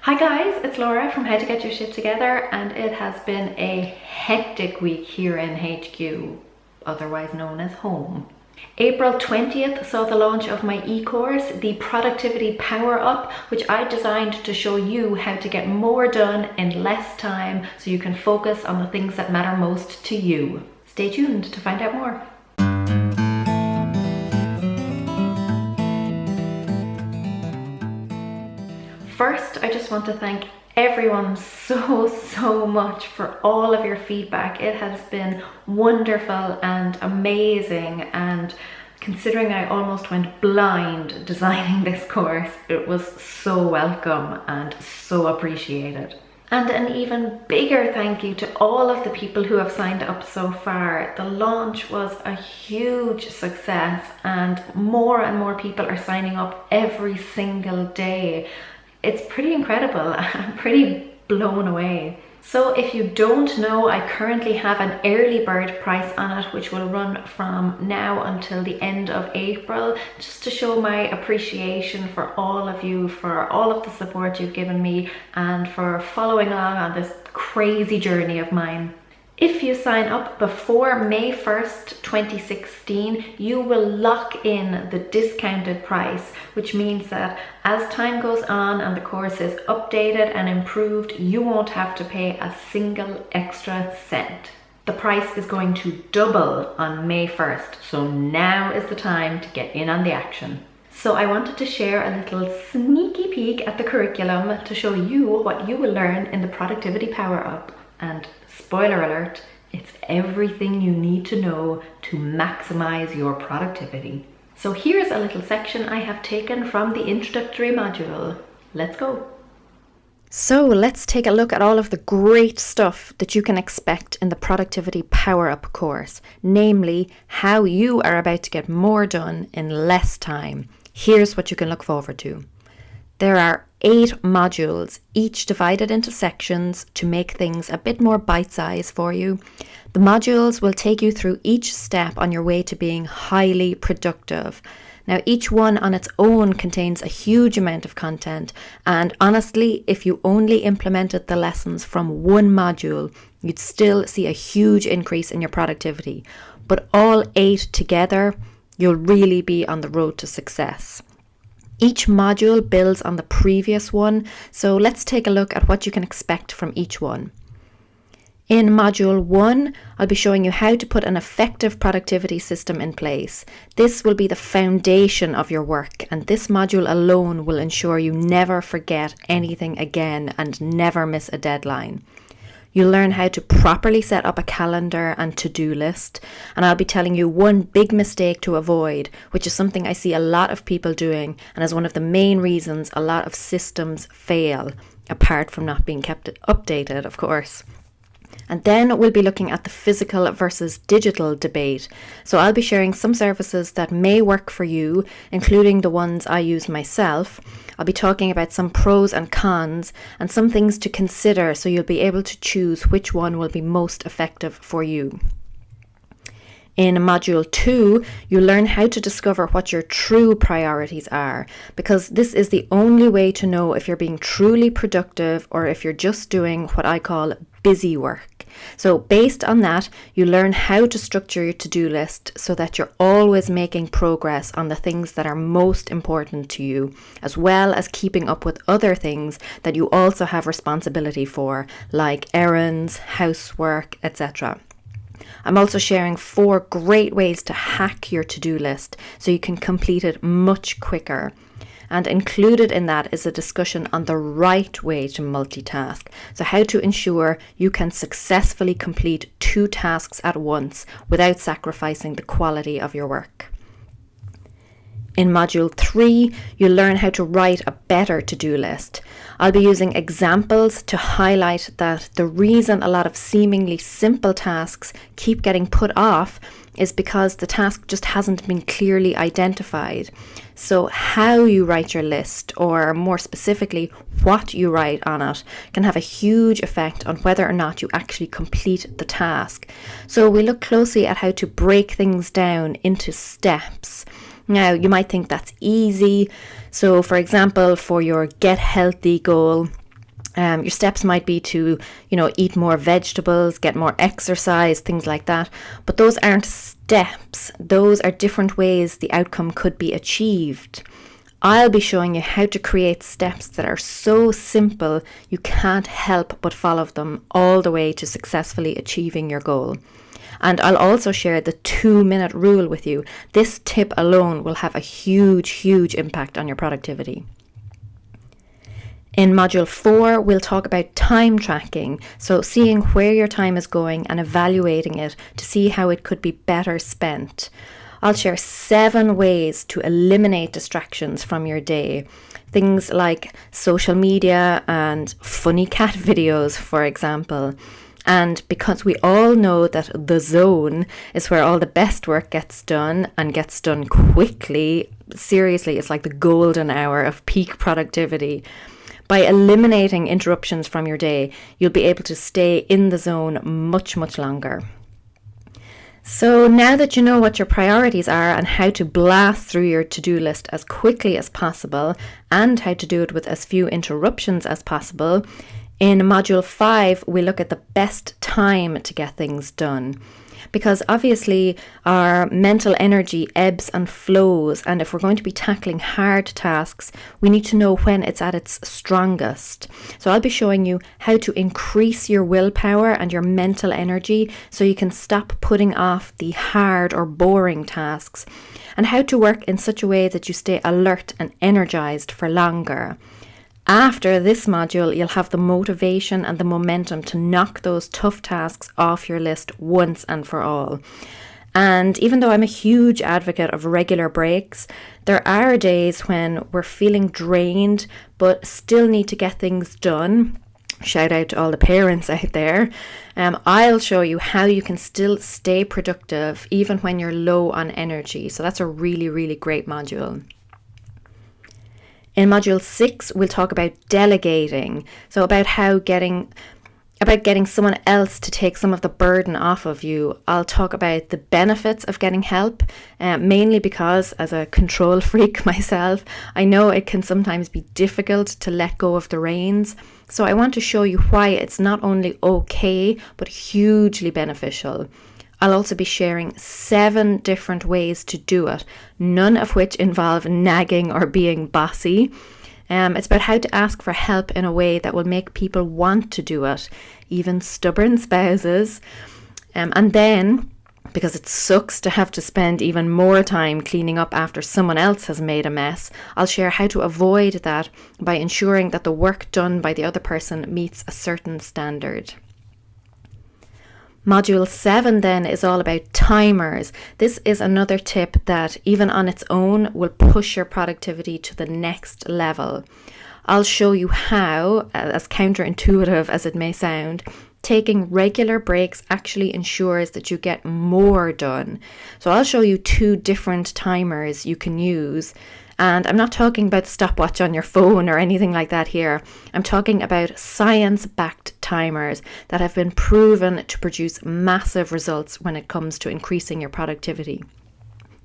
Hi guys, it's Laura from How to Get Your Shit Together, and it has been a hectic week here in HQ, otherwise known as home. April 20th saw the launch of my e-course, the Productivity Power Up, which I designed to show you how to get more done in less time so you can focus on the things that matter most to you. Stay tuned to find out more. First, I just want to thank everyone so much for all of your feedback. It has been wonderful and amazing, and considering I almost went blind designing this course, it was so welcome and so appreciated. And an even bigger thank you to all of the people who have signed up so far. The launch was a huge success and more people are signing up every single day. It's pretty incredible. I'm pretty blown away. So if you don't know, I currently have an early bird price on it, which will run from now until the end of April, just to show my appreciation for all of you, for all of the support you've given me, and for following along on this crazy journey of mine. If you sign up before May 1st, 2016, you will lock in the discounted price, which means that as time goes on and the course is updated and improved, you won't have to pay a single extra cent. The price is going to double on May 1st, so now is the time to get in on the action. So I wanted to share a little sneaky peek at the curriculum to show you what you will learn in the Productivity Power Up. And spoiler alert, it's everything you need to know to maximize your productivity. So here's a little section I have taken from the introductory module. Let's go. So let's take a look at all of the great stuff that you can expect in the Productivity Power Up course, namely how you are about to get more done in less time. Here's what you can look forward to. There are 8 modules, each divided into sections to make things a bit more bite-sized for you. The modules will take you through each step on your way to being highly productive. Now, each one on its own contains a huge amount of content, and honestly, if you only implemented the lessons from one module, you'd still see a huge increase in your productivity. But all 8 together, you'll really be on the road to success. Each module builds on the previous one, so let's take a look at what you can expect from each one. In Module 1, I'll be showing you how to put an effective productivity system in place. This will be the foundation of your work, and this module alone will ensure you never forget anything again and never miss a deadline. You'll learn how to properly set up a calendar and to-do list, and I'll be telling you one big mistake to avoid, which is something I see a lot of people doing and is one of the main reasons a lot of systems fail, apart from not being kept updated, of course. And then we'll be looking at the physical versus digital debate. So I'll be sharing some services that may work for you, including the ones I use myself. I'll be talking about some pros and cons and some things to consider so you'll be able to choose which one will be most effective for you. In Module 2, you'll learn how to discover what your true priorities are, because this is the only way to know if you're being truly productive or if you're just doing what I call busy work. So based on that, you learn how to structure your to-do list so that you're always making progress on the things that are most important to you, as well as keeping up with other things that you also have responsibility for, like errands, housework, etc. I'm also sharing 4 great ways to hack your to-do list so you can complete it much quicker. And included in that is a discussion on the right way to multitask. So how to ensure you can successfully complete 2 tasks at once without sacrificing the quality of your work. In Module 3, you'll learn how to write a better to-do list. I'll be using examples to highlight that the reason a lot of seemingly simple tasks keep getting put off is because the task just hasn't been clearly identified. So how you write your list, or more specifically, what you write on it, can have a huge effect on whether or not you actually complete the task. So we look closely at how to break things down into steps. Now, you might think that's easy. So for example, for your get healthy goal, Your steps might be to, eat more vegetables, get more exercise, things like that. But those aren't steps. Those are different ways the outcome could be achieved. I'll be showing you how to create steps that are so simple you can't help but follow them all the way to successfully achieving your goal. And I'll also share the 2-minute rule with you. This tip alone will have a huge, huge impact on your productivity. In Module 4, we'll talk about time tracking, so seeing where your time is going and evaluating it to see how it could be better spent. I'll share 7 ways to eliminate distractions from your day. Things like social media and funny cat videos, for example. And because we all know that the zone is where all the best work gets done and gets done quickly, seriously, it's like the golden hour of peak productivity. By eliminating interruptions from your day, you'll be able to stay in the zone much, much longer. So now that you know what your priorities are and how to blast through your to-do list as quickly as possible and how to do it with as few interruptions as possible, in Module 5, we look at the best time to get things done. Because obviously our mental energy ebbs and flows, and if we're going to be tackling hard tasks, we need to know when it's at its strongest. So I'll be showing you how to increase your willpower and your mental energy so you can stop putting off the hard or boring tasks, and how to work in such a way that you stay alert and energized for longer. After this module, you'll have the motivation and the momentum to knock those tough tasks off your list once and for all. And even though I'm a huge advocate of regular breaks, there are days when we're feeling drained but still need to get things done. Shout out to all the parents out there. I'll show you how you can still stay productive even when you're low on energy. So that's a really, really great module. In Module 6, we'll talk about delegating. So about getting someone else to take some of the burden off of you. I'll talk about the benefits of getting help, mainly because as a control freak myself, I know it can sometimes be difficult to let go of the reins. So I want to show you why it's not only okay, but hugely beneficial. I'll also be sharing 7 different ways to do it, none of which involve nagging or being bossy. It's about how to ask for help in a way that will make people want to do it, even stubborn spouses. And then, because it sucks to have to spend even more time cleaning up after someone else has made a mess, I'll share how to avoid that by ensuring that the work done by the other person meets a certain standard. Module 7 then is all about timers. This is another tip that even on its own will push your productivity to the next level. I'll show you how, as counterintuitive as it may sound, taking regular breaks actually ensures that you get more done. So I'll show you 2 different timers you can use. And I'm not talking about the stopwatch on your phone or anything like that here. I'm talking about science-backed timers that have been proven to produce massive results when it comes to increasing your productivity.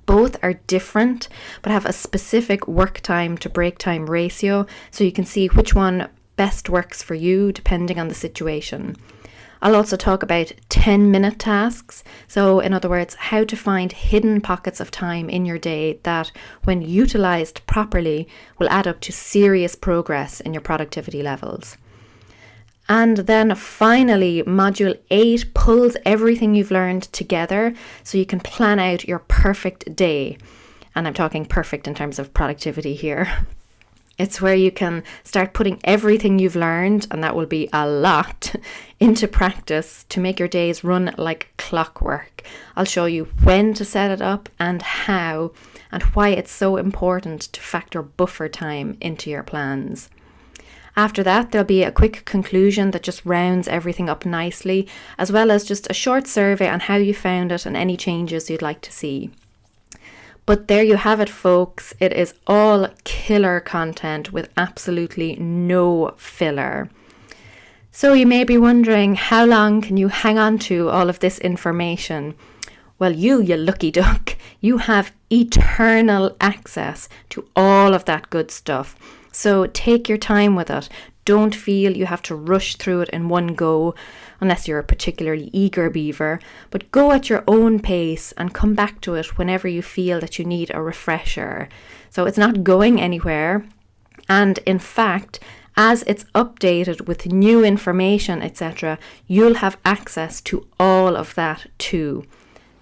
Both are different, but have a specific work time to break time ratio, so you can see which one best works for you depending on the situation. I'll also talk about 10-minute tasks. So in other words, how to find hidden pockets of time in your day that, when utilized properly, will add up to serious progress in your productivity levels. And then finally, Module 8 pulls everything you've learned together so you can plan out your perfect day. And I'm talking perfect in terms of productivity here. It's where you can start putting everything you've learned, and that will be a lot, into practice to make your days run like clockwork. I'll show you when to set it up and how, and why it's so important to factor buffer time into your plans. After that, there'll be a quick conclusion that just rounds everything up nicely, as well as just a short survey on how you found it and any changes you'd like to see. But there you have it, folks. It is all killer content with absolutely no filler. So you may be wondering, how long can you hang on to all of this information? Well, you lucky duck, you have eternal access to all of that good stuff. So take your time with it. Don't feel you have to rush through it in one go, unless you're a particularly eager beaver, but go at your own pace and come back to it whenever you feel that you need a refresher. So it's not going anywhere. And in fact, as it's updated with new information, etc., you'll have access to all of that too.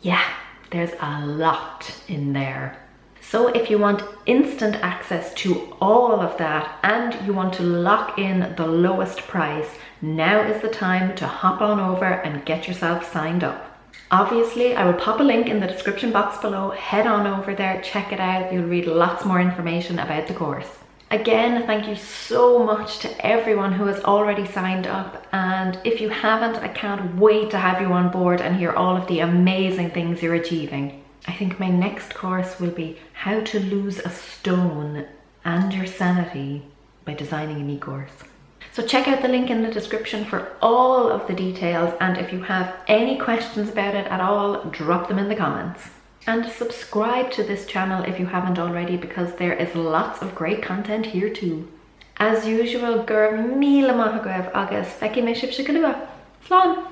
Yeah, there's a lot in there. So if you want instant access to all of that and you want to lock in the lowest price, now is the time to hop on over and get yourself signed up. Obviously, I will pop a link in the description box below. Head on over there, check it out. You'll read lots more information about the course. Again, thank you so much to everyone who has already signed up, and if you haven't, I can't wait to have you on board and hear all of the amazing things you're achieving. I think my next course will be how to lose a stone and your sanity by designing an e-course. So check out the link in the description for all of the details, and if you have any questions about it at all, drop them in the comments. And subscribe to this channel if you haven't already, because there is lots of great content here too. As usual, gur míle maith agaibh agus feici mé sibh se go luath. Slán!